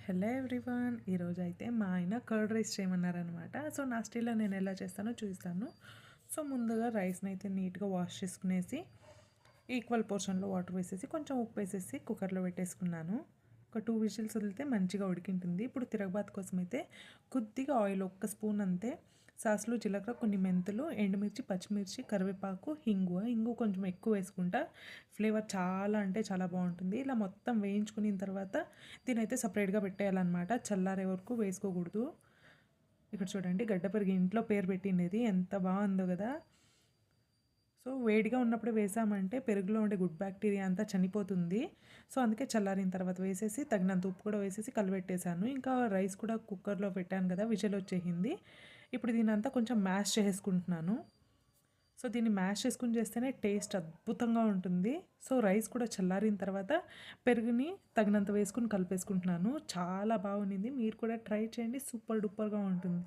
Hello everyone. ఈరోజు అయితే మా ఆయన కర్డ్ రైస్ చేయమన్నారనమాట. సో నా స్టైల్లో నేను ఎలా చేస్తానో చూస్తాను. సో ముందుగా రైస్ని అయితే నీట్గా వాష్ చేసుకునేసి ఈక్వల్ పోర్షన్లో వాటర్ వేసేసి కొంచెం ఉప్పు వేసేసి కుక్కర్లో పెట్టేసుకున్నాను. ఒక 2 విజిల్స్ వదిలితే మంచిగా ఉడికింటుంది. ఇప్పుడు తిరగబాతు కోసం అయితే కొద్దిగా ఆయిల్, ఒక్క స్పూన్ అంతే, సాసులు, జీలకర్ర, కొన్ని మెంతులు, ఎండుమిర్చి, పచ్చిమిర్చి, కరివేపాకు, ఇంగు కొంచెం ఎక్కువ వేసుకుంటా. ఫ్లేవర్ చాలా అంటే చాలా బాగుంటుంది. ఇలా మొత్తం వేయించుకున్న తర్వాత దీనైతే సపరేట్గా పెట్టేయాలన్నమాట. చల్లారే వరకు వేసుకోకూడదు. ఇక్కడ చూడండి, గడ్డ పెరిగి ఇంట్లో పేరు పెట్టిండేది ఎంత బాగుందో కదా. సో వేడిగా ఉన్నప్పుడు వేసామంటే పెరుగులో ఉండే గుడ్ బ్యాక్టీరియా అంతా చనిపోతుంది. సో అందుకే చల్లారిన తర్వాత వేసేసి తగినంత ఉప్పు కూడా వేసేసి కలిపెట్టేశాను. ఇంకా రైస్ కూడా కుక్కర్లో పెట్టాను కదా, విజిల్ వచ్చేసింది. ఇప్పుడు దీనంతా కొంచెం మ్యాష్ చేసుకుంటున్నాను. సో దీన్ని మ్యాష్ చేసుకుని చేస్తేనే టేస్ట్ అద్భుతంగా ఉంటుంది. సో రైస్ కూడా చల్లారిన తర్వాత పెరుగుని తగినంత వేసుకుని కలిపేసుకుంటున్నాను. చాలా బాగుంది. మీరు కూడా ట్రై చేయండి, సూపర్ డూపర్గా ఉంటుంది.